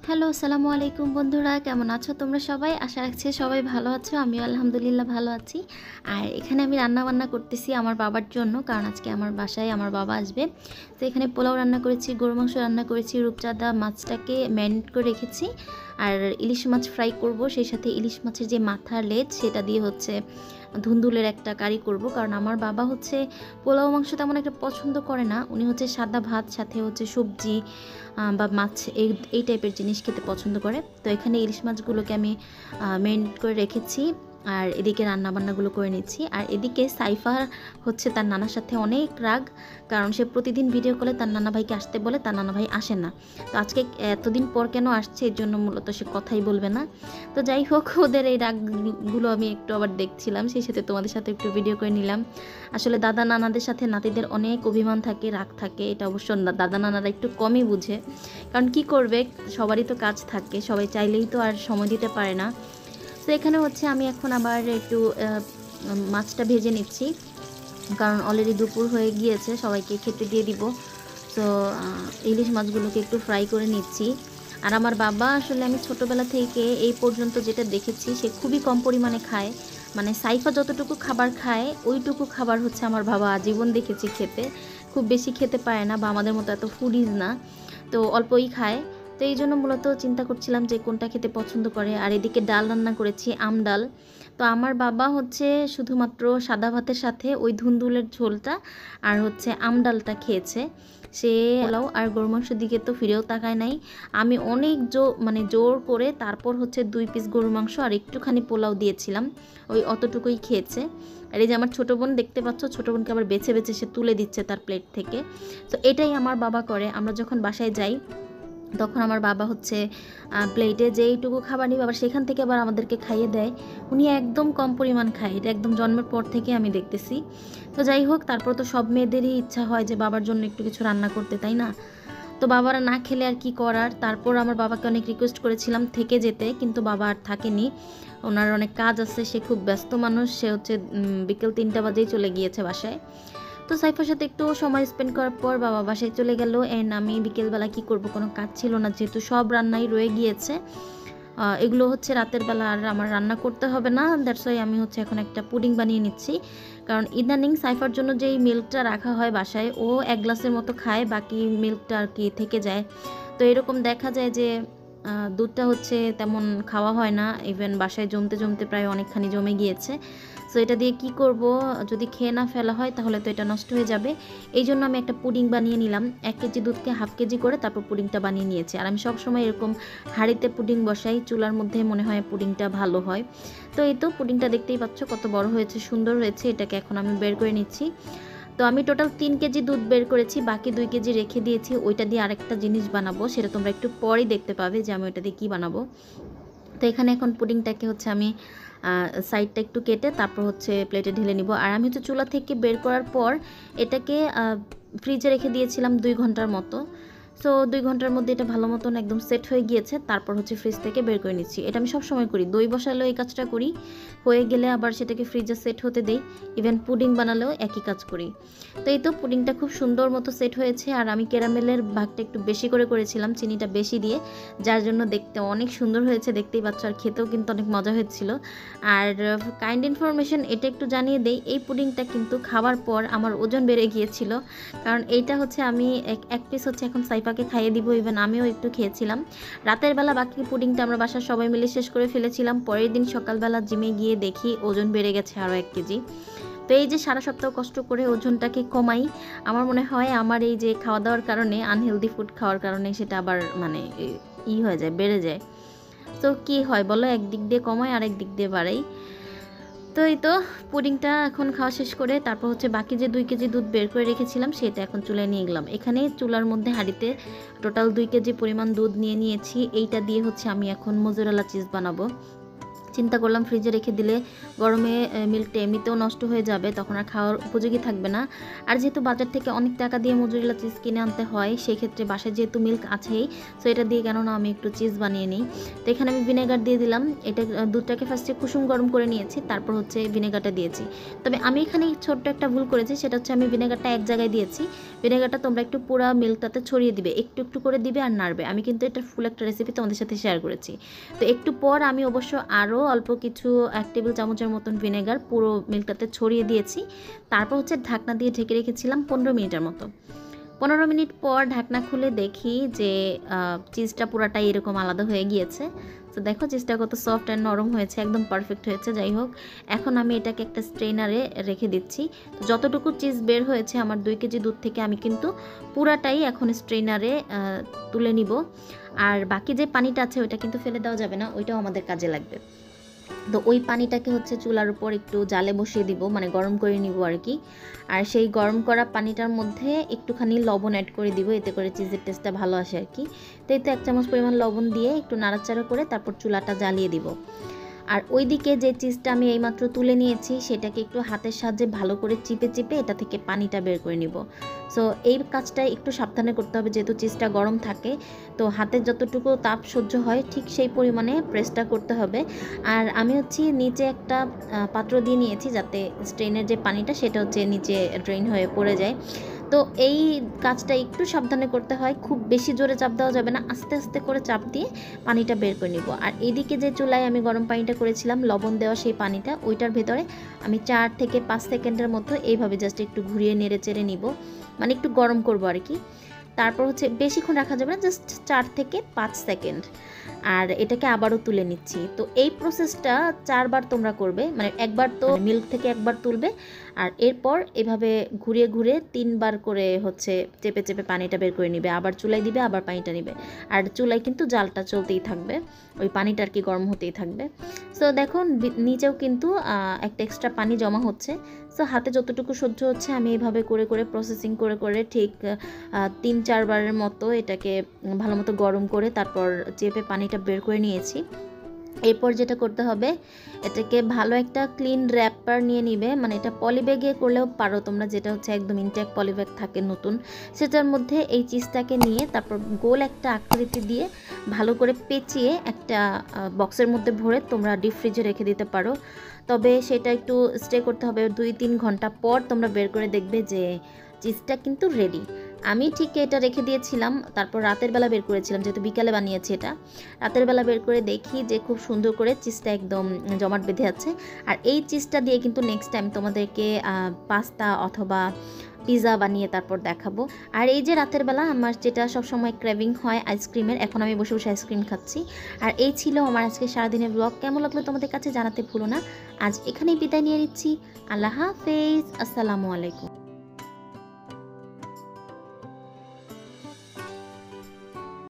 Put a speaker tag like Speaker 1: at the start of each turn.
Speaker 1: Hello, আসসালামু আলাইকুম বন্ধুরা, কেমন আছো তোমরা সবাই? আশা রাখছি সবাই ভালো আছো। আমিও আলহামদুলিল্লাহ ভালো আছি। আর এখানে আমি রান্না-বান্না করতেছি আমার বাবার জন্য, কারণ আজকে আমার বাসায় আমার বাবা আসবে। তো এখানে পোলাও রান্না করেছি, গরু মাংস রান্না করেছি, রূপচাঁদা মাছটাকে ম্যারিনেট করে রেখেছি। আর ইলিশ মাছ ফ্রাই করব, সেই সাথে ইলিশ মাছের যে মাথা লেজ সেটা দিয়ে হচ্ছে ধুন্দুলের একটা কারি করব। কারণ আমার বাবা হচ্ছে পোলাও মাংস তেমন একটা পছন্দ করে না, উনি হচ্ছে সাদা ভাত সাথে হচ্ছে সবজি বা মাছ এই টাইপের জিনিস খেতে পছন্দ করে। তো এখানে ইলিশ মাছগুলোকে আমি ম্যারিনেট করে রেখেছি, আর এদিকে রান্নাবান্নাগুলো করে নিচ্ছি। আর এদিকে সাইফা হচ্ছে তার নানার সাথে অনেক রাগ, কারণ সে প্রতিদিন ভিডিও কলে তার নানা ভাইকে আসতে বলে, তার নানা ভাই আসে না। তো আজকে এতদিন পর কেন আসছে এর জন্য মূলত সে কথাই বলবে না। তো যাই হোক, ওদের এই রাগগুলো আমি একটু আবার দেখছিলাম, সেই সাথে তোমাদের সাথে একটু ভিডিও করে নিলাম। আসলে দাদা নানাদের সাথে নাতিদের অনেক অভিমান থাকে, রাগ থাকে, এটা অবশ্য দাদা নানারা একটু কমই বুঝে। কারণ কি করবে, সবারই তো কাজ থাকে, সবাই চাইলেই তো আর সময় দিতে পারে না। তো এখানে হচ্ছে আমি এখন আবার একটু মাছটা ভেজে নিচ্ছি, কারণ অলরেডি দুপুর হয়ে গিয়েছে, সবাইকে খেতে দিয়ে দিব। তো ইলিশ মাছগুলোকে একটু ফ্রাই করে নিচ্ছি। আর আমার বাবা আসলে আমি ছোটোবেলা থেকে এই পর্যন্ত যেটা দেখেছি, সে খুবই কম পরিমাণে খায়। মানে সাইফা যতটুকু খাবার খায় ওইটুকু খাবার হচ্ছে আমার বাবা আজীবন দেখেছি খেতে। খুব বেশি খেতে পারে না, বা আমাদের মতো এত ফুডিজ না, তো অল্পই খায়। তো এই জন্য মূলত চিন্তা করছিলাম যে কোনটা খেতে পছন্দ করে। আর এদিকে ডাল রান্না করেছি, আম ডাল। তো আমার বাবা হচ্ছে শুধুমাত্র সাদা ভাতের সাথে ওই ধুন্দুলের ঝোলটা আর হচ্ছে আম ডালটা খেয়েছে। সে পোলাও আর গরু মাংসের দিকে তো ফিরেও তাকায় নাই। আমি অনেক জোর করে তারপর হচ্ছে 2 পিস গরু মাংস আর একটুখানি পোলাও দিয়েছিলাম, ওই অতটুকুই খেয়েছে। আর এই যে আমার ছোটো বোন দেখতে পাচ্ছ, ছোটো বোনকে আবার বেছে বেছে সে তুলে দিচ্ছে তার প্লেট থেকে। তো এটাই আমার বাবা করে। আমরা যখন বাসায় যাই তখন আমার বাবা হচ্ছে প্লেটে যেইটুকু খাবার নিবে আবার সেখান থেকে আবার আমাদেরকে খাইয়ে দেয়। উনি একদম কম পরিমাণ খায়, এটা একদম জন্মের পর থেকে আমি দেখতেছি। তো যাই হোক, তারপর তো সব মেয়েদেরই ইচ্ছা হয় যে বাবার জন্য একটু কিছু রান্না করতে, তাই না? তো বাবারা না খেলে আর কি করার। তারপর আমার বাবাকে অনেক রিকোয়েস্ট করেছিলাম থেকে যেতে, কিন্তু বাবা আর থাকেনি, ওনার অনেক কাজ আছে, সে খুব ব্যস্ত মানুষ। সে হচ্ছে বিকেল 3টা বাজেই চলে গিয়েছে বাসায়। তো সাইফার সাথে একটু সময় স্পেন্ড করার পর বাবা বাসায় চলে গেল। এন্ড আমি বিকেলবেলা কি করব, কোনো কাজ ছিল না, যেহেতু সব রান্নাই রয়ে গিয়েছে। এগুলো হচ্ছে রাতের বেলা আর আমার রান্না করতে হবে না, দ্যাটস ওয়াই আমি হচ্ছে এখন একটা পুডিং বানিয়ে নিচ্ছি। কারণ ইদানিং সাইফার জন্য যেই মিল্কটা রাখা হয় বাসায়, ও 1 গ্লাসের মতো খায়, বাকি মিল্কটা আর কি থেকে যায়। তো এরকম দেখা যায় যে দুধটা হচ্ছে তেমন খাওয়া হয় না, ইভেন বাসায় জমতে জমতে প্রায় অনেকখানি জমে গিয়েছে। সো এটা দিয়ে কি করব, যদি খেয়ে না ফেলা হয় তাহলে তো এটা নষ্ট হয়ে যাবে। এই জন্য আমি একটা পুডিং বানিয়ে নিলাম। 1 কেজি দুধকে হাফ কেজি করে তারপর পুডিংটা বানিয়ে নিয়েছি। আর আমি সবসময় এরকম হাঁড়িতে পুডিং বসাই, চুলার মধ্যে মনে হয় পুডিংটা ভালো হয়। তো এই তো পুডিংটা দেখতেই পাচ্ছ কত বড় হয়েছে, সুন্দর হয়েছে। এটাকে এখন আমি বের করে নিচ্ছি। তো আমি টোটাল 3 কেজি দুধ বের করেছি, বাকি 2 কেজি রেখে দিয়েছি। ওইটা দিয়ে আরেকটা জিনিস বানাবো, সেটা তোমরা একটু পরেই দেখতে পাবে যে আমি ওইটা দিয়ে কী বানাবো। তো এখানে এখন পুডিংটাকে হচ্ছে আমি সাইডটা একটু কেটে তারপর হচ্ছে প্লেটে ঢেলে নিব। আর আমি হচ্ছে চুলা থেকে বের করার পর এটাকে ফ্রিজে রেখে দিয়েছিলাম 2 ঘন্টার মতো। সো 2 ঘন্টার মধ্যে এটা ভালো মতন একদম সেট হয়ে গিয়েছে। তারপর হচ্ছে ফ্রিজ থেকে বের করে নিচ্ছি। এটা আমি সবসময় করি, দই বসালেও এই কাজটা করি, হয়ে গেলে আবার সেটাকে ফ্রিজে সেট হতে দেই। ইভেন পুডিং বানালেও একই কাজ করি। তো এই তো পুডিংটা খুব সুন্দর মতো সেট হয়েছে। আর আমি ক্যারামেলের ভাগটা একটু বেশি করে করেছিলাম, চিনিটা বেশি দিয়ে, যার জন্য দেখতে অনেক সুন্দর হয়েছে, দেখতেই পাচ্ছ। আর খেতেও কিন্তু অনেক মজা হয়েছিল। আর কাইন্ড ইনফরমেশন এটা একটু জানিয়ে দেই, এই পুডিংটা কিন্তু খাওয়ার পর আমার ওজন বেড়ে গিয়েছিল। কারণ এইটা হচ্ছে আমি এক পিস হচ্ছে এখন সাইফাকে খাইয়ে দিব, ইভেন আমিও একটু খেয়েছিলাম। রাতের বেলা বাকি পুডিংটা আমরা বাসার সবাই মিলে শেষ করে ফেলেছিলাম। পরের দিন সকালবেলা জিমে গিয়ে দেখি ওজন বেড়ে গেছে আরও 1 কেজি। তো এই যে সারা সপ্তাহ কষ্ট করে ওজনটাকে কমাই, আমার মনে হয় আমার এই যে খাওয়া দাওয়ার কারণে, আনহেলদি ফুড খাওয়ার কারণে সেটা আবার মানে হয়ে যায়, বেড়ে যায়। তো কি হয় বলো, একদিক দিয়ে কমাই আর একদিক দিয়ে বাড়াই। তো এই তো পুডিংটা এখন খাওয়া শেষ করে তারপর হচ্ছে বাকি যে 2 কেজি দুধ বের করে রেখেছিলাম সেটা এখন চুলায় নিয়ে গেলাম। এখানে চুলার মধ্যে হাঁড়িতে টোটাল 2 কেজি পরিমাণ দুধ নিয়ে নিয়েছি। এইটা দিয়ে হচ্ছে আমি এখন মোজারেলা চিজ বানাবো। চিন্তা করলাম ফ্রিজে রেখে দিলে গরমে মিল্কটা এমনিতেও নষ্ট হয়ে যাবে, তখন আর খাওয়ার উপযোগী থাকবে না। আর যেহেতু বাজার থেকে অনেক টাকা দিয়ে মোজারেলা চিজ কিনে আনতে হয়, সেক্ষেত্রে বাসায় যেহেতু মিল্ক আছেই, সো এটা দিয়ে কেননা আমি একটু চিজ বানিয়ে নিই। তো এখানে আমি ভিনেগার দিয়ে দিলাম। এটা দুধটাকে ফার্স্টে কুসুম গরম করে নিয়েছি, তারপর হচ্ছে ভিনেগারটা দিয়েছি। তবে আমি এখানে ছোট্ট একটা ভুল করেছি, সেটা হচ্ছে আমি ভিনেগারটা এক জায়গায় দিয়েছি, ভিনেগারটা তোমরা একটু পুরো মিল্কটাতে ছড়িয়ে দিবে, একটু একটু করে দিবে আর নাড়বে। আমি কিন্তু এটা ফুল একটা রেসিপি তোমাদের সাথে শেয়ার করেছি। তো একটু পর আমি অবশ্য আরও অল্প কিছু 1 টেবিল চামচের মতন ভিনেগার পুরো মিল্কটাতে ছড়িয়ে দিয়েছি। তারপর হচ্ছে ঢাকনা দিয়ে ঢেকে রেখেছিলাম 15 মিনিটের মতো। 15 মিনিট পর ঢাকনা খুলে দেখি যে চিজটা পুরাটাই এরকম আলাদা হয়ে গিয়েছে। তো দেখো চিজটা কত সফট অ্যান্ড নরম হয়েছে, একদম পারফেক্ট হয়েছে। যাই হোক, এখন আমি এটাকে একটা স্ট্রেনারে রেখে দিচ্ছি। তো যতটুকু চিজ বের হয়েছে আমার 2 কেজি দুধ থেকে আমি কিন্তু পুরাটাই এখন স্ট্রেনারে তুলে নিব। আর বাকি যে পানিটা আছে ওইটা কিন্তু ফেলে দেওয়া যাবে না, ওইটাও আমাদের কাজে লাগবে। তো ওই পানিটাকে হচ্ছে চুলার উপর একটু জালে বসিয়ে দিব, মানে গরম করে নিব আর কি। আর সেই গরম করা পানিটার মধ্যে একটুখানি লবণ অ্যাড করে দিব, এতে করে চিজের টেস্টটা ভালো আসে আর কি। তো এই তো 1 চামচ পরিমাণ লবণ দিয়ে একটু নাড়াচাড়া করে তারপর চুলাটা জ্বালিয়ে দিব। আর ওইদিকে যে চিজটা আমি এইমাত্র তুলে নিয়েছি সেটাকে একটু হাতের সাহায্যে ভালো করে চিপে চিপে এটা থেকে পানিটা বের করে নিব। সো এই কাজটা একটু সাবধানে করতে হবে, যেহেতু চিজটা গরম থাকে। তো হাতের যতটুকু তাপ সহ্য হয় ঠিক সেই পরিমাণে প্রেসটা করতে হবে। আর আমি হচ্ছে নিচে একটা পাত্র দিয়ে নিয়েছি, যাতে স্ট্রেনের যে পানিটা সেটা হচ্ছে নিচে ড্রেন হয়ে পড়ে যায়। তো এই কাজটা একটু সাবধানে করতে হয়, খুব বেশি জোরে চাপ দেওয়া যাবে না, আস্তে আস্তে করে চাপ দিয়ে পানিটা বের করে নিব। আর এইদিকে যে চুলায় আমি গরম পানিটা করেছিলাম লবণ দেওয়া সেই পানিটা, ওইটার ভেতরে আমি 4 থেকে 5 সেকেন্ডের মতো এইভাবে জাস্ট একটু ঘুরিয়ে নেড়ে চেড়ে নিব, মানে একটু গরম করবো আর কি। তারপর হচ্ছে বেশিক্ষণ রাখা যাবে না, জাস্ট 4 থেকে 5 সেকেন্ড। আর এটাকে আবারও তুলে নিচ্ছি। তো এই প্রসেসটা 4 বার তোমরা করবে, মানে একবার তো মিল্ক থেকে একবার তুলবে, আর এরপর এভাবে ঘুরিয়ে ঘুরিয়ে 3 বার করে হচ্ছে চেপে চেপে পানিটা বের করে নিবে, আবার চুলায় দিবে, আবার পানিটা নিবে। আর চুলায় কিন্তু জালটা চলতেই থাকবে, ওই পানিটা আর কি গরম হতেই থাকবে। সো দেখো নিচেও কিন্তু একটা এক্সট্রা পানি জমা হচ্ছে। সো হাতে যতটুকু সহ্য হচ্ছে আমি এইভাবে করে করে প্রসেসিং করে করে ঠিক 3-4 বারের মতো এটাকে ভালো মতো গরম করে তারপর চেপে পানিটা বের করে নিয়েছি। এরপর যেটা করতে হবে, এটাকে ভালো একটা ক্লিন র্যাপার নিয়ে নিবে, মানে এটা পলিব্যাগে করলেও পারো তোমরা, যেটা হচ্ছে একদম ইনটেক পলিব্যাগ থাকে নতুন, সেটার মধ্যে এই চিজটাকে নিয়ে তারপর গোল একটা আকৃতি দিয়ে ভালো করে পেঁচিয়ে একটা বক্সের মধ্যে ভরে তোমরা ডিপ ফ্রিজে রেখে দিতে পারো। তবে সেটা একটু স্টে করতে হবে, 2-3 ঘন্টা পর তোমরা বের করে দেখবে যে চিজটা কিন্তু রেডি। আমি ঠিক এটা রেখে দিয়েছিলাম, তারপর রাতের বেলা বের করেছিলাম, যেহেতু বিকালে বানিয়েছি এটা। রাতের বেলা বের করে দেখি যে খুব সুন্দর করে চিজটা একদম জমাট বেঁধে আছে। আর এই চিজটা দিয়ে কিন্তু নেক্সট টাইম তোমাদেরকে পাস্তা অথবা পিৎজা বানিয়ে তারপর দেখাবো। আর এই যে রাতের বেলা আমার যেটা সবসময় ক্রেভিং হয় আইসক্রিমের, এখন আমি বসে বসে আইসক্রিম খাচ্ছি। আর এই ছিল আমার আজকে সারাদিনের ব্লগ। কেমন লাগলো তোমাদের কাছে জানাতে ভুলো না। আজ এখানেই বিদায় নিয়ে নিচ্ছি। আল্লাহ হাফেজ, আসসালামু আলাইকুম।